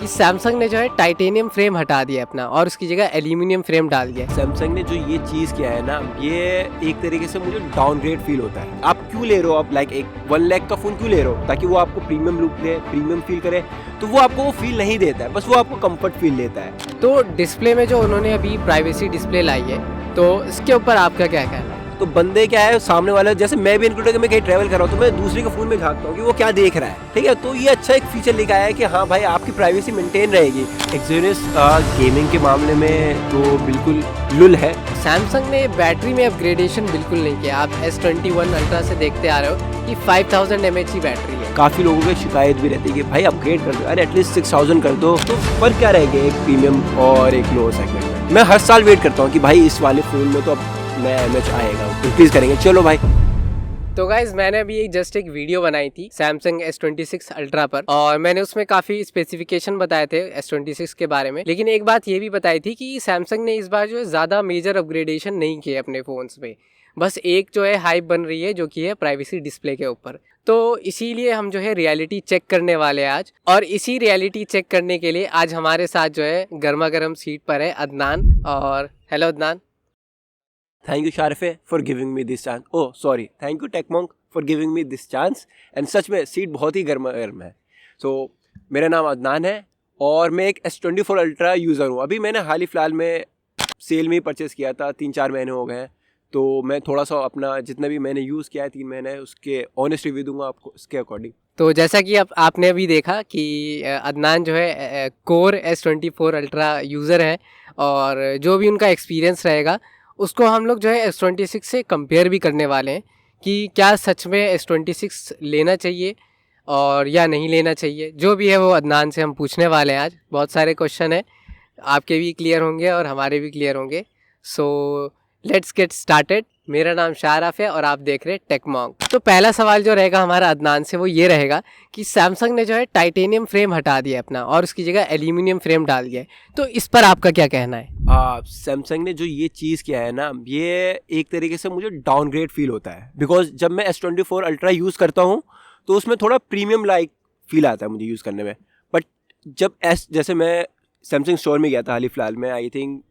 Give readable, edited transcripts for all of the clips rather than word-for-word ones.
कि सैमसंग ने जो है टाइटेनियम फ्रेम हटा दिया अपना और उसकी जगह एल्यूमिनियम फ्रेम डाल दिया। सैमसंग ने जो ये चीज़ किया है ना, ये एक तरीके से मुझे डाउनग्रेड फील होता है। आप क्यों ले रहे हो, आप लाइक एक 1 लाख का फ़ोन क्यों ले रहे हो? ताकि वो आपको प्रीमियम लुक दे, प्रीमियम फील करे। तो वो आपको वो फील नहीं देता है, बस वो आपको कंफर्ट फील देता है। तो डिस्प्ले में जो उन्होंने अभी प्राइवेसी डिस्प्ले लाई है, तो इसके ऊपर आपका क्या कहना है? तो बंदे क्या है, सामने वाला, जैसे मैं भी इंक्लूड, मैं कहीं ट्रैवल कर रहा हूँ तो मैं दूसरे के फ़ोन में झांकता हूँ कि वो क्या देख रहा है, ठीक है। तो ये अच्छा एक फीचर लेके आया है कि हाँ भाई, आपकी प्राइवेसी मेंटेन रहेगी। एक्सपीरियंस गेमिंग के मामले में तो बिल्कुल लुल है। सैमसंग ने बैटरी में अपग्रेडेशन बिल्कुल नहीं किया। आप S21 अल्ट्रा से देखते आ रहे हो कि 5000 mAh की बैटरी है। काफ़ी लोगों की शिकायत भी रहती है कि भाई अपग्रेड कर दो, अरे एटलीस्ट 6000 कर दो। तो फर्क क्या रहेगा एक प्रीमियम और एक लोअर सेगमेंट में? मैं हर साल वेट करता हूँ कि भाई इस वाले फ़ोन में तो अब नया एमएच आएगा, इंक्रीज करेंगे, चलो भाई। तो गाइज मैंने अभी जस्ट एक वीडियो बनाई थी सैमसंग S26 अल्ट्रा पर, और मैंने उसमें काफ़ी स्पेसिफिकेशन बताए थे S26 के बारे में। लेकिन एक बात ये भी बताई थी कि सैमसंग ने इस बार जो है ज़्यादा मेजर अपग्रेडेशन नहीं किए अपने फ़ोन्स में। बस एक जो है हाइप बन रही है, जो कि है प्राइवेसी डिस्प्ले के ऊपर। तो इसीलिए हम जो है रियलिटी चेक करने वाले हैं आज, और इसी रियलिटी चेक करने के लिए आज हमारे साथ जो है गर्मा गर्म सीट पर है अदनान। और हेलो अदनान। थैंक यू शारिफे for giving me this chance. Oh sorry, thank you Techmonk for giving me this chance. And सच में सीट बहुत ही गर्मा गर्म है। सो मेरा नाम अदनान है और मैं एक S24 अल्ट्रा यूज़र हूँ। अभी मैंने हाल ही फ़िलहाल में सेल में ही परचेज़ किया था, 3-4 महीने हो गए हैं। तो मैं थोड़ा सा अपना जितना भी मैंने यूज़ किया है 3 महीने, उसके ऑनेस्ट रिव्यू दूंगा आपको इसके अकॉर्डिंग। तो जैसा कि आपने अभी देखा कि अदनान जो है कोर S24 अल्ट्रा यूज़र है, और जो भी उनका एक्सपीरियंस रहेगा उसको हम लोग जो है S26 से कंपेयर भी करने वाले हैं कि क्या सच में S26 लेना चाहिए और या नहीं लेना चाहिए। जो भी है वो अदनान से हम पूछने वाले हैं आज। बहुत सारे क्वेश्चन हैं, आपके भी क्लियर होंगे और हमारे भी क्लियर होंगे। So let's get started. मेरा नाम शाहराफ है और आप देख रहे हैं टेकमोंक। तो पहला सवाल जो रहेगा हमारा अदनान से वो ये रहेगा कि सैमसंग ने जो है टाइटेनियम फ्रेम हटा दिया अपना और उसकी जगह एल्यूमिनियम फ्रेम डाल दिया है। तो इस पर आपका क्या कहना है? सैमसंग ने जो ये चीज़ किया है ना, ये एक तरीके से मुझे डाउनग्रेड फील होता है। बिकॉज जब मैं S24 अल्ट्रा यूज़ करता हूँ तो उसमें थोड़ा प्रीमियम लाइक फील आता है मुझे यूज़ करने में। बट जब जैसे मैं सैमसंग स्टोर में गया था हाल ही फ़िलहाल में, आई थिंक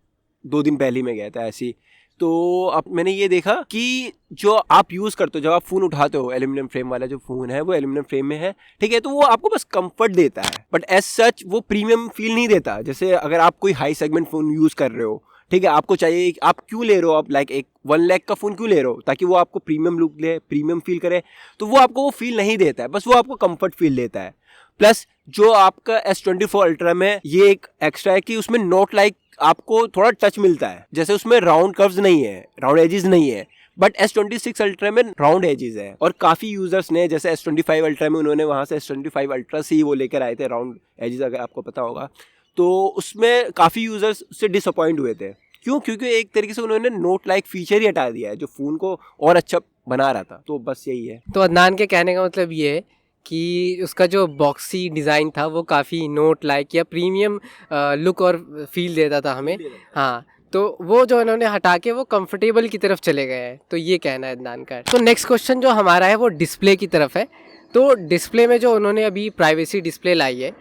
2 दिन पहले मैं गया था ऐसी। तो अब मैंने ये देखा कि जो आप यूज़ करते हो, जब आप फ़ोन उठाते हो, एल्यूमिनियम फ्रेम वाला जो फ़ोन है वो एल्यूमिनियम फ्रेम में है, ठीक है। तो वो आपको बस कंफर्ट देता है, बट एज सच वो प्रीमियम फील नहीं देता। जैसे अगर आप कोई हाई सेगमेंट फ़ोन यूज़ कर रहे हो, ठीक है, आपको चाहिए, आप क्यों ले रहे हो, आप लाइक एक 1 लाख का फ़ोन क्यों ले रहे हो? ताकि वो आपको प्रीमियम लुक दे, प्रीमियम फील करे। तो वो आपको वो फील नहीं देता है, बस वो आपको कंफर्ट फील देता है। प्लस जो आपका S24 अल्ट्रा में ये एक एक्स्ट्रा है कि उसमें नोट लाइक आपको थोड़ा टच मिलता है। जैसे उसमें राउंड कर्व्स नहीं है, राउंड एजेस नहीं है, बट S26 अल्ट्रा में राउंड एजेस है। और काफ़ी यूजर्स ने, जैसे S25 अल्ट्रा में उन्होंने वहाँ से S25 अल्ट्रा से ही वो लेकर आए थे राउंड एजेस, अगर आपको पता होगा। तो उसमें काफ़ी यूजर्स से डिसअपॉइंट हुए थे। क्यों? क्योंकि एक तरीके से उन्होंने नोट लाइक फीचर ही हटा दिया है जो फ़ोन को और अच्छा बना रहा था। तो बस यही है। तो अदनान के कहने का मतलब ये है कि उसका जो बॉक्सी डिज़ाइन था वो काफ़ी नोट लाइक या प्रीमियम लुक और फील देता था हमें। हाँ, तो वो जो इन्होंने हटा के वो कंफर्टेबल की तरफ चले गए हैं। तो ये कहना है अदनान का। तो नेक्स्ट क्वेश्चन जो हमारा है वो डिस्प्ले की तरफ है। तो डिस्प्ले में जो उन्होंने अभी प्राइवेसी डिस्प्ले लाई है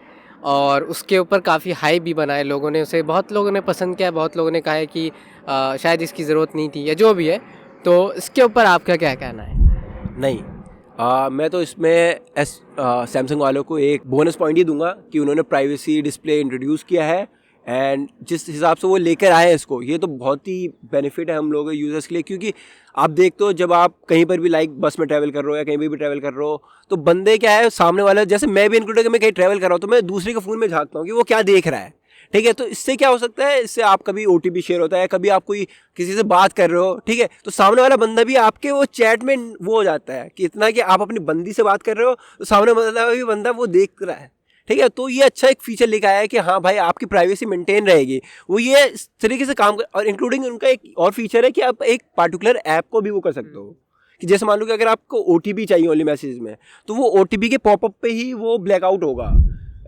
और उसके ऊपर काफ़ी हाइप भी बना है, लोगों ने उसे, बहुत लोगों ने पसंद किया, बहुत लोगों ने कहा है कि शायद इसकी ज़रूरत नहीं थी या जो भी है। तो इसके ऊपर आपका क्या कहना है? नहीं, मैं तो इसमें सैमसंग वालों को एक बोनस पॉइंट ही दूंगा कि उन्होंने प्राइवेसी डिस्प्ले इंट्रोड्यूस किया है। एंड जिस हिसाब से वो लेकर आए हैं इसको, ये तो बहुत ही बेनिफिट है हम लोगों यूज़र्स के लिए। क्योंकि आप देखते हो, जब आप कहीं पर भी लाइक बस में ट्रैवल कर रहे हो या कहीं भी ट्रैवल कर रहे हो, तो बंदे क्या है, सामने वाला, जैसे मैं भी इंक्लूड, मैं कहीं ट्रैवल कर रहा हूँ तो मैं दूसरे के फ़ोन में झांकता हूँ कि वो क्या देख रहा है, ठीक है। तो इससे क्या हो सकता है, इससे आप कभी OTP शेयर होता है, कभी आप कोई किसी से बात कर रहे हो, ठीक है, तो सामने वाला बंदा भी आपके वो चैट में वो हो जाता है कि इतना कि आप अपनी बंदी से बात कर रहे हो तो सामने वाला भी बंदा वो देख रहा है, ठीक है। तो ये अच्छा एक फीचर लेकर आया है कि हाँ भाई, आपकी प्राइवेसी मेंटेन रहेगी। वो ये इस तरीके से काम कर, और इंक्लूडिंग उनका एक और फीचर है कि आप एक पार्टिकुलर ऐप को भी वो कर सकते हो कि जैसे मान लो कि अगर आपको OTP चाहिए ओनली मैसेज में, तो वो OTP के पॉपअप पे ही वो ब्लैकआउट होगा।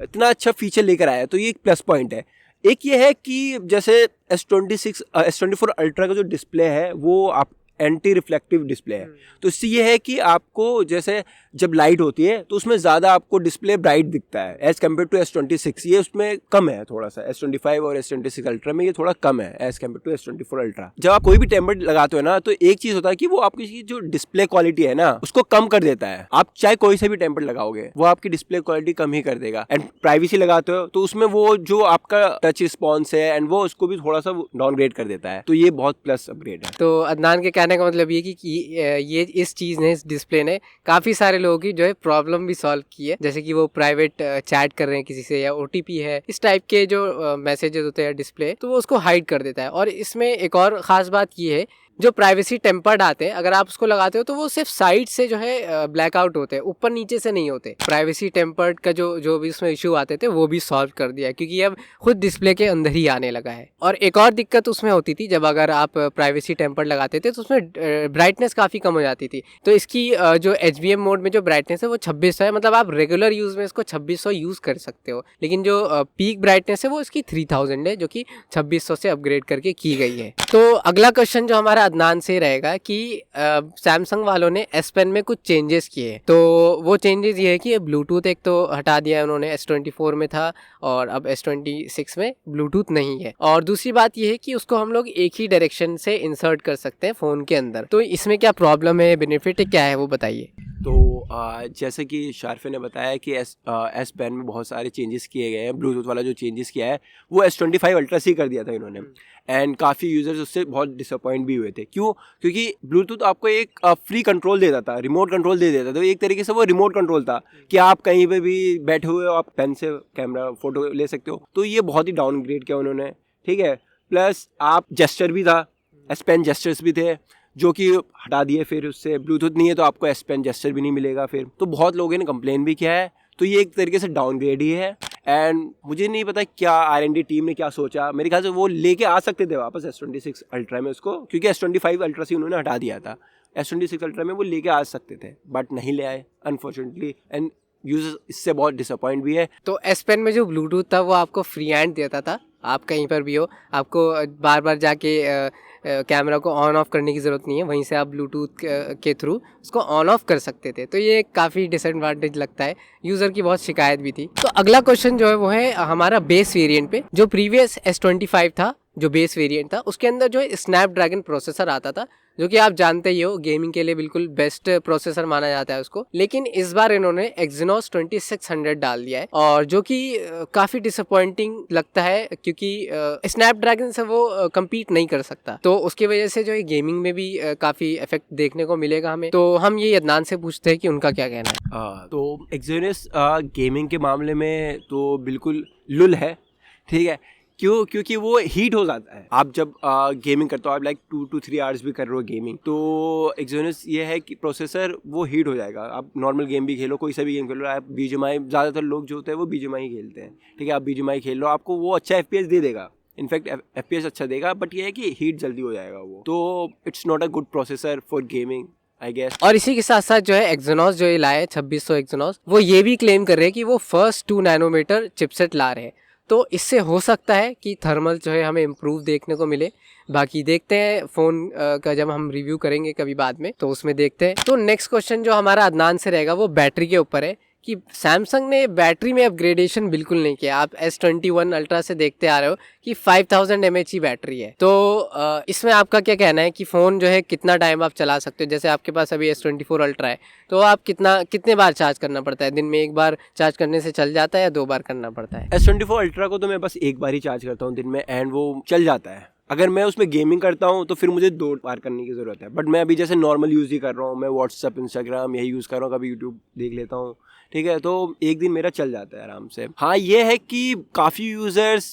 इतना अच्छा फीचर लेकर आया है, तो ये एक प्लस पॉइंट है। एक ये है कि जैसे S24 अल्ट्रा का जो डिस्प्ले है वो आप एंटी रिफ्लेक्टिव डिस्प्ले है। तो इससे ये है कि आपको जैसे जब लाइट होती है तो उसमें ज़्यादा आपको डिस्प्ले ब्राइट दिखता है एज़ कम्पेयर टू S26। ये उसमें कम है थोड़ा सा, S25 और S26 अल्ट्रा में ये थोड़ा कम है as compare to S24 ultra. जब आप कोई भी टेम्पर्ड लगाते हो ना तो एक चीज़ होता है कि वो आपकी जो डिस्प्ले क्वालिटी है ना उसको कम कर देता है। आप चाहे कोई से भी टेम्पर्ड लगाओगे वो आपकी डिस्प्ले क्वालिटी कम ही कर देगा। एंड प्राइवेसी लगाते हो तो उसमें वो जो आपका टच रिस्पॉन्स है एंड वो उसको भी थोड़ा सा डाउनग्रेड कर देता है। तो ये बहुत प्लस अपग्रेड है। तो अदनान के कहने का मतलब ये कि ये इस चीज़ ने, इस डिस्प्ले ने काफ़ी सारे लोगों की जो है प्रॉब्लम भी सॉल्व की है, जैसे कि वो प्राइवेट चैट कर रहे हैं किसी से या OTP है, इस टाइप के जो मैसेजेस होते हैं डिस्प्ले, तो वो उसको हाइड कर देता है। और इसमें एक और ख़ास बात ये है, जो प्राइवेसी टेम्पर्ड आते हैं अगर आप उसको लगाते हो तो वो सिर्फ साइड से जो है ब्लैकआउट होते हैं, ऊपर नीचे से नहीं होते। प्राइवेसी टेम्पर्ड का जो भी उसमें इशू आते थे वो भी सॉल्व कर दिया है, क्योंकि अब खुद डिस्प्ले के अंदर ही आने लगा है। और एक और दिक्कत उसमें होती थी, जब अगर आप प्राइवेसी टेम्पर्ड लगाते थे तो उसमें ब्राइटनेस काफ़ी कम हो जाती थी। तो इसकी जो HBM मोड में जो ब्राइटनेस है वो 2600 है, मतलब आप रेगुलर यूज़ में इसको 2600 यूज़ कर सकते हो। लेकिन जो पीक ब्राइटनेस है वो इसकी 3000 है, जो कि 2600 से अपग्रेड करके की गई है। तो अगला क्वेश्चन जो हमारा अदनान से रहेगा कि सैमसंग वालों ने S Pen में कुछ चेंजेस किए। तो वो चेंजेस ये है कि ब्लूटूथ एक तो हटा दिया है उन्होंने, S24 में था और अब S26 में ब्लूटूथ नहीं है। और दूसरी बात ये है कि उसको हम लोग एक ही डायरेक्शन से इंसर्ट कर सकते हैं फ़ोन के अंदर। तो इसमें क्या प्रॉब्लम है, बेनिफिट क्या है, वो बताइए। तो जैसे कि शारफे ने बताया कि S Pen में बहुत सारे चेंजेस किए गए हैं। ब्लूटूथ वाला जो चेंजेस किया है वो S25 अल्ट्रा से कर दिया था इन्होंने, एंड काफ़ी यूज़र्स उससे बहुत डिसअपॉइंट भी हुए थे। क्यों? क्योंकि ब्लूटूथ आपको एक फ्री कंट्रोल देता था, रिमोट कंट्रोल दे देता था। तो एक तरीके से वो रिमोट कंट्रोल था कि आप कहीं पे भी बैठे हुए हो, आप पेन से कैमरा फोटो ले सकते हो। तो ये बहुत ही डाउनग्रेड किया उन्होंने, ठीक है। प्लस आप जेस्चर भी था, S Pen जेस्चर्स भी थे, जो कि हटा दिए। फिर उससे ब्लूटूथ नहीं है तो आपको S Pen जेस्चर भी नहीं मिलेगा फिर। तो बहुत लोगों ने कंप्लेन भी किया है। तो ये एक तरीके से डाउनग्रेड ही है। एंड मुझे नहीं पता क्या R&D टीम ने क्या सोचा, मेरे ख्याल से वो लेके आ सकते थे वापस S26 अल्ट्रा में उसको, क्योंकि S25 अल्ट्रा से उन्होंने हटा दिया था। S26 अल्ट्रा में वो लेके आ सकते थे बट नहीं ले आए अनफॉर्चुनेटली, एंड यूजर्स इससे बहुत डिसअपॉइंट भी है। तो S Pen में जो ब्लूटूथ था वो आपको फ्री हैंड देता था, आप कहीं पर भी हो, आपको बार बार जाके कैमरा को ऑन ऑफ करने की ज़रूरत नहीं है, वहीं से आप ब्लूटूथ के थ्रू उसको ऑन ऑफ कर सकते थे। तो ये काफ़ी डिसएडवांटेज लगता है, यूज़र की बहुत शिकायत भी थी। तो अगला क्वेश्चन जो है वो है हमारा बेस वेरिएंट पे। जो प्रीवियस S25 था, जो बेस वेरिएंट था, उसके अंदर जो है स्नैपड्रैगन प्रोसेसर आता था, जो कि आप जानते ही हो गेमिंग के लिए बिल्कुल बेस्ट प्रोसेसर माना जाता है उसको। लेकिन इस बार इन्होंने Exynos 2600 डाल दिया है, और जो कि काफ़ी डिसअपॉइंटिंग लगता है, क्योंकि स्नैपड्रैगन से वो कम्पीट नहीं कर सकता। तो उसकी वजह से जो है गेमिंग में भी काफ़ी इफेक्ट देखने को मिलेगा हमें। तो हम ये अदनान से पूछते हैं कि उनका क्या कहना है। तो Exynos गेमिंग के मामले में तो बिल्कुल लुल है, ठीक है। क्यों? क्योंकि वो हीट हो जाता है। आप जब गेमिंग करते हो, आप लाइक 2 to 3 आवर्स भी कर रहे हो गेमिंग, तो Exynos ये है कि प्रोसेसर वो हीट हो जाएगा। आप नॉर्मल गेम भी खेलो, कोई सा भी गेम खेलो, आप BGMI, ज़्यादातर लोग जो होते हैं वो BGMI ही खेलते हैं, ठीक है। आप BGMI खेल लो, आपको वो अच्छा FPS दे देगा, इनफैक्ट FPS अच्छा देगा, बट ये है कि हीट जल्दी हो जाएगा वो। तो it's not a good processor for gaming, I guess. और इसी के साथ साथ जो है Exynos जो ये लाए 2600 Exynos, वो ये भी क्लेम कर रहे हैं कि वो फर्स्ट 2 नैनोमीटर चिपसेट ला रहे हैं। तो इससे हो सकता है कि थर्मल जो है हमें इम्प्रूव देखने को मिले। बाकी देखते हैं फ़ोन का जब हम रिव्यू करेंगे कभी बाद में, तो उसमें देखते हैं। तो नेक्स्ट क्वेश्चन जो हमारा अदनान से रहेगा वो बैटरी के ऊपर है, कि सैमसंग ने बैटरी में अपग्रेडेशन बिल्कुल नहीं किया। आप S21 अल्ट्रा से देखते आ रहे हो कि 5000 mAh की बैटरी है। तो इसमें आपका क्या कहना है कि फ़ोन जो है कितना टाइम आप चला सकते हो? जैसे आपके पास अभी S24 अल्ट्रा है, तो आप कितने बार चार्ज करना पड़ता है? दिन में एक बार चार्ज करने से चल जाता है या 2 बार करना पड़ता है? S24 अल्ट्रा को तो मैं बस एक बार ही चार्ज करता हूँ दिन में, एंड वो चल जाता है। अगर मैं उसमें गेमिंग करता हूँ तो फिर मुझे 2 बार करने की ज़रूरत है, बट मैं अभी जैसे नॉर्मल यूज़ ही कर रहा हूँ, मैं व्हाट्सअप, इंस्टाग्राम यही यूज़ कर रहा हूँ, कभी यूट्यूब देख लेता हूँ, ठीक है। तो एक दिन मेरा चल जाता है आराम से। हाँ, ये है कि काफ़ी यूज़र्स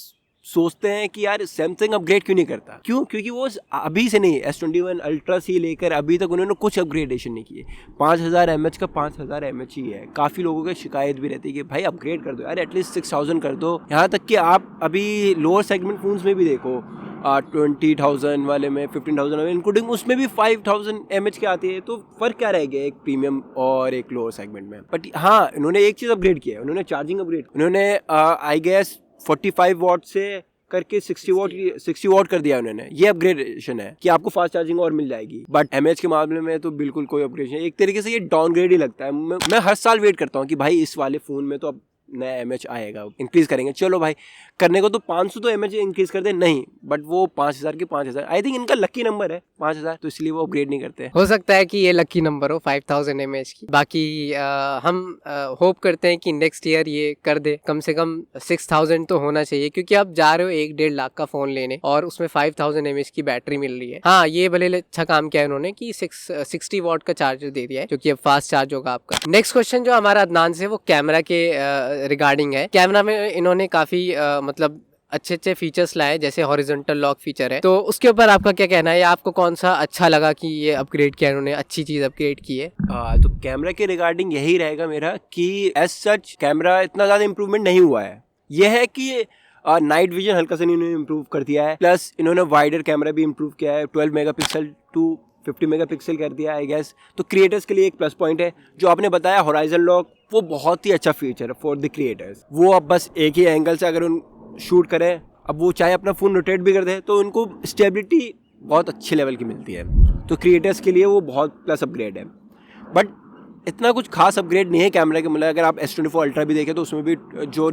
सोचते हैं कि यार सैमसंग अपग्रेड क्यों नहीं करता। क्यों? क्योंकि वो अभी से नहीं, S21 अल्ट्रा से लेकर अभी तक उन्होंने कुछ अपग्रेडेशन नहीं किए। 5000 mAh का 5000 mAh ही है। काफ़ी लोगों की शिकायत भी रहती है कि भाई अपग्रेड कर दो यार, एटलीस्ट 6000 कर दो। यहाँ तक कि आप अभी लोअर सेगमेंट फोन्स में भी देखो, 20,000 वाले में, 15,000 वाले इंक्लूडिंग, उसमें भी 5000 mAh की आती है। तो फ़र्क क्या रह गया एक प्रीमियम और एक लोअर सेगमेंट में? बट हाँ, इन्होंने एक चीज़ अपग्रेड किया है, उन्होंने चार्जिंग अपग्रेड, उन्होंने आई गेस 45 वॉट से करके 60 वॉट कर दिया उन्होंने। ये अपग्रेडेशन है कि आपको फास्ट चार्जिंग और मिल जाएगी। बट एमएच के मामले में तो बिल्कुल कोई अपग्रेडेशन, एक तरीके से ये डाउनग्रेड ही लगता है। मैं हर साल वेट करता हूँ कि भाई इस वाले फ़ोन में तो अब नया एमएच आएगा, इंक्रीज करेंगे। चलो भाई करने को तो 500 तो एमएच इंक्रीज कर दे, नहीं, बट वो 5000 के 5000, आई थिंक इनका लकी नंबर है 5000, तो इसलिए वो अपग्रेड नहीं करते। हो सकता है कि ये लकी नंबर हो 5000 mAh की। बाकी हम होप करते हैं कि नेक्स्ट ईयर ये कर दे, कम से कम 6000 तो होना चाहिए, क्योंकि आप जा रहे हो 1-1.5 लाख का फोन लेने और उसमें 5000 mAh की बैटरी मिल रही है। हाँ, ये भले अच्छा काम किया है उन्होंने कि 60 वॉट का चार्जर दे दिया है, जो कि अब फास्ट चार्ज होगा आपका। नेक्स्ट क्वेश्चन जो हमारा अदनान से वो कैमरा के रिगार्डिंग है। कैमरा में इन्होंने काफी मतलब अच्छे फीचर्स लाए, जैसे हॉरिजॉन्टल लॉक फीचर है, तो उसके ऊपर आपका क्या कहना है, या आपको कौन सा अच्छा लगा कि ये अपग्रेड किया इन्होंने, अच्छी चीज अपग्रेड की है? तो कैमरा के रिगार्डिंग यही रहेगा मेरा कि एज सच कैमरा इतना ज्यादा इंप्रूवमेंट नहीं हुआ है। यह है कि नाइट विजन हल्का सा इन्होंने इम्प्रूव कर दिया है, प्लस इन्होंने वाइडर कैमरा भी इम्प्रूव किया है, 12 मेगापिक्सल टू 50 मेगापिक्सल कर दिया आई गेस। तो क्रिएटर्स के लिए एक प्लस पॉइंट है। जो आपने बताया हॉराइजन लॉक, वो बहुत ही अच्छा फीचर है फॉर द क्रिएटर्स। वो अब बस एक ही एंगल से अगर उन शूट करें, अब वो चाहे अपना फ़ोन रोटेट भी कर दे, तो उनको स्टेबिलिटी बहुत अच्छे लेवल की मिलती है। तो क्रिएटर्स के लिए वो बहुत प्लस अपग्रेड है। बट इतना कुछ खास अपग्रेड नहीं है कैमरा के। मतलब अगर आप S24 अल्ट्रा भी देखें तो उसमें भी जो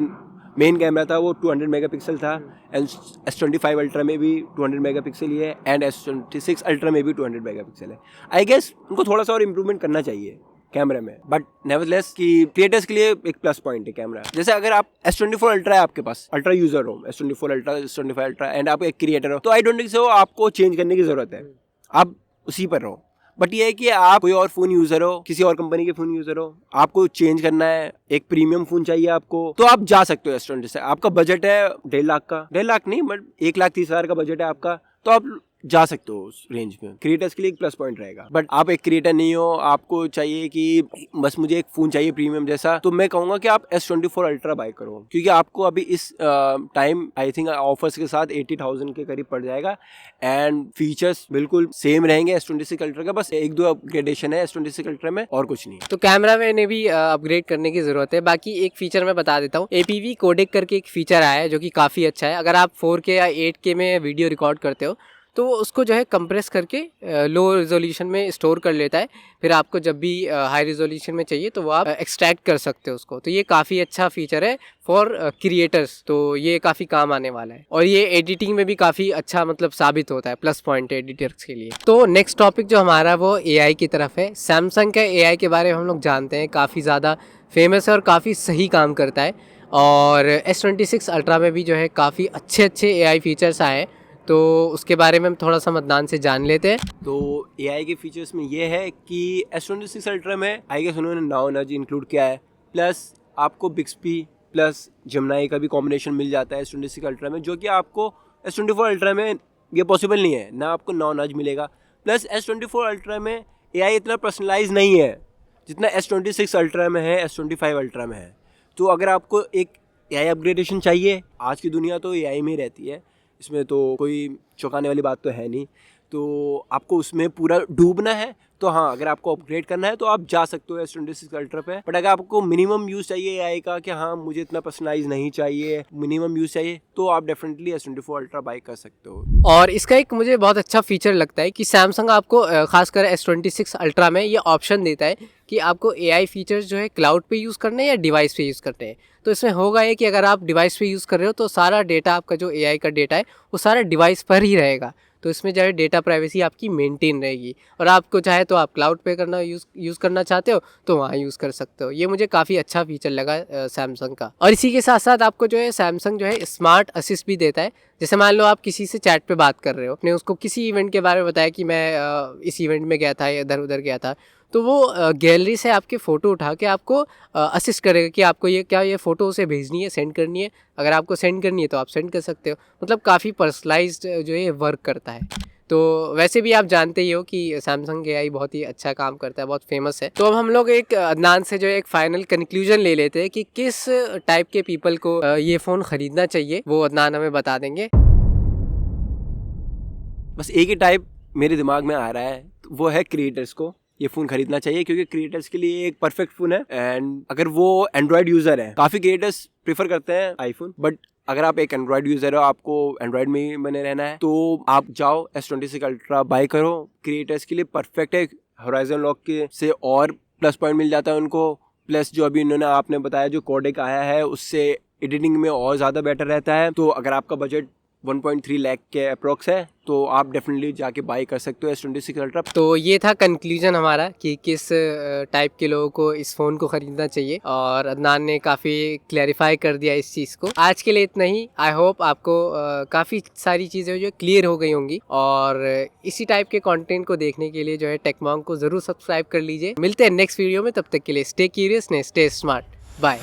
मेन कैमरा था वो 200 मेगापिक्सल था, एंड S25 अल्ट्रा में भी 200 मेगापिक्सल ही है, एंड S26 अल्ट्रा में भी 200 मेगापिक्सल है। आई गेस उनको थोड़ा सा और इम्प्रूवमेंट करना चाहिए कैमरा में, बट नेवरलेस कि क्रिएटर्स के लिए एक प्लस पॉइंट है कैमरा। जैसे अगर आप S24 अल्ट्रा है आपके पास, अल्ट्रा यूजर हो, S24 ultra, S25 ultra, and आप एक क्रिएटर हो, तो आई डोंट थिंक सो आपको चेंज करने की जरूरत है, आप उसी पर रहो। बट ये है कि आप कोई और फोन यूजर हो, किसी और कंपनी के फोन यूजर हो, आपको चेंज करना है, एक प्रीमियम फोन चाहिए आपको, तो आप जा सकते हो S20 से। आपका बजट है 1.5 लाख का, 1.5 लाख नहीं बट 1,30,000 का बजट है आपका, तो आप जा सकते हो उस रेंज में। क्रिएटर्स के लिए एक प्लस पॉइंट रहेगा। बट आप एक क्रिएटर नहीं हो, आपको चाहिए कि बस मुझे एक फोन चाहिए प्रीमियम जैसा, तो मैं कहूंगा कि आप S24 अल्ट्रा बाय करो, क्योंकि आपको अभी इस टाइम आई थिंक ऑफर्स के साथ 80,000 के करीब पड़ जाएगा, एंड फीचर्स बिल्कुल सेम रहेंगे S26 अल्ट्रा का, बस 1-2 अपग्रेडेशन है S26 अल्ट्रा में, और कुछ नहीं। तो कैमरा में भी अपग्रेड करने की जरूरत है। बाकी एक फीचर मैं बता देता हूँ, APV कोडेक करके एक फीचर आया है जो कि काफी अच्छा है। अगर आप 4K या 8K में वीडियो रिकॉर्ड करते हो तो उसको जो है कंप्रेस करके लो रिजोल्यूशन में स्टोर कर लेता है, फिर आपको जब भी हाई रिजोल्यूशन में चाहिए तो वो आप एक्सट्रैक्ट कर सकते हो उसको। तो ये काफ़ी अच्छा फीचर है फॉर क्रिएटर्स, तो ये काफ़ी काम आने वाला है, और ये एडिटिंग में भी काफ़ी अच्छा मतलब साबित होता है, प्लस पॉइंट है एडिटर्स के लिए। तो नेक्स्ट टॉपिक जो हमारा वो AI की तरफ है। सैमसंग का AI के बारे में हम लोग जानते हैं, काफ़ी ज़्यादा फेमस है और काफ़ी सही काम करता है, और S26 अल्ट्रा में भी जो है काफ़ी अच्छे AI फीचर्स आए हैं, तो उसके बारे में हम थोड़ा सा मतदान से जान लेते हैं। तो AI के फीचर्स में ये है कि S26 अल्ट्रा में आई गेस उन्होंने नाउ नज इंक्लूड किया है, प्लस आपको Bixby प्लस Gemini का भी कॉम्बिनेशन मिल जाता है S26 अल्ट्रा में, जो कि आपको S24 अल्ट्रा में ये पॉसिबल नहीं है, ना आपको नाउ नज मिलेगा। प्लस S24 अल्ट्रा में AI इतना पर्सनलाइज नहीं है जितना S26 अल्ट्रा में है, S25 अल्ट्रा में है। तो अगर आपको एक AI अपग्रेडेशन चाहिए, आज की दुनिया तो AI में ही रहती है, इसमें तो कोई चौंकाने वाली बात तो है नहीं, तो आपको उसमें पूरा डूबना है तो हाँ, अगर आपको अपग्रेड करना है तो आप जा सकते हो S26 अल्ट्रा पे। बट अगर आपको मिनिमम यूज़ चाहिए AI का कि हाँ मुझे इतना पर्सनलाइज नहीं चाहिए, मिनिमम यूज़ चाहिए, तो आप डेफिनेटली S24 अल्ट्रा बाय कर सकते हो। और इसका एक मुझे बहुत अच्छा फीचर लगता है कि सैमसंग आपको खासकर S26 अल्ट्रा में ये ऑप्शन देता है कि आपको AI फीचर्स जो है क्लाउड पे यूज़ करने हैं या डिवाइस पे यूज़ करने हैं। तो इसमें होगा ये कि अगर आप डिवाइस पे यूज़ कर रहे हो तो सारा डेटा आपका जो AI का डेटा है वो सारा डिवाइस पर ही रहेगा, तो इसमें जो है डेटा प्राइवेसी आपकी मेंटेन रहेगी, और आपको चाहे तो आप क्लाउड पे करना यूज़ करना चाहते हो तो वहाँ यूज़ कर सकते हो। ये मुझे काफ़ी अच्छा फीचर लगा सैमसंग का। और इसी के साथ साथ आपको जो है सैमसंग जो है स्मार्ट असिस्ट भी देता है। जैसे मान लो आप किसी से चैट पे बात कर रहे हो, आपने उसको किसी इवेंट के बारे में बताया कि मैं इस इवेंट में गया था या इधर उधर गया था, तो वो गैलरी से आपके फ़ोटो उठा के आपको असिस्ट करेगा कि आपको ये फ़ोटो उसे भेजनी है, सेंड करनी है। अगर आपको सेंड करनी है तो आप सेंड कर सकते हो। मतलब काफ़ी पर्सनलाइज्ड जो है वर्क करता है। तो वैसे भी आप जानते ही हो कि सैमसंग AI बहुत ही अच्छा काम करता है, बहुत फेमस है। तो अब हम लोग एक अदनान से जो एक फाइनल कंक्लूजन ले लेते हैं कि किस टाइप के पीपल को ये फ़ोन ख़रीदना चाहिए, वो अदनान हमें बता देंगे। बस एक ही टाइप मेरे दिमाग में आ रहा है, वो है क्रिएटर्स को ये फ़ोन खरीदना चाहिए, क्योंकि क्रिएटर्स के लिए एक परफेक्ट फ़ोन है। एंड अगर वो एंड्रॉयड यूज़र है, काफ़ी क्रिएटर्स प्रेफर करते हैं आईफोन, बट अगर आप एक एंड्रॉयड यूज़र हो, आपको एंड्रॉयड में ही बने रहना है, तो आप जाओ S26 अल्ट्रा बाय करो। क्रिएटर्स के लिए परफेक्ट है। होराइजन लॉक के से और प्लस पॉइंट मिल जाता है उनको, प्लस जो अभी इन्होंने आपने बताया जो कोडेक आया है उससे एडिटिंग में और ज़्यादा बेटर रहता है। तो अगर आपका बजट 1.3 लाख के अप्रोक्स है तो आप डेफिनेटली जाके बाई कर सकते हो S26 अल्ट्रा। तो ये था कंक्लूजन हमारा कि किस टाइप के लोगों को इस फ़ोन को ख़रीदना चाहिए, और अदनान ने काफ़ी क्लैरिफाई कर दिया इस चीज़ को। आज के लिए इतना ही। आई होप आपको काफ़ी सारी चीज़ें जो क्लियर हो गई होंगी, और इसी टाइप के कंटेंट को देखने के लिए जो है टेकमॉन्ग को ज़रूर सब्सक्राइब कर लीजिए। मिलते हैं नेक्स्ट वीडियो में, तब तक के लिए stay curious, stay smart, bye.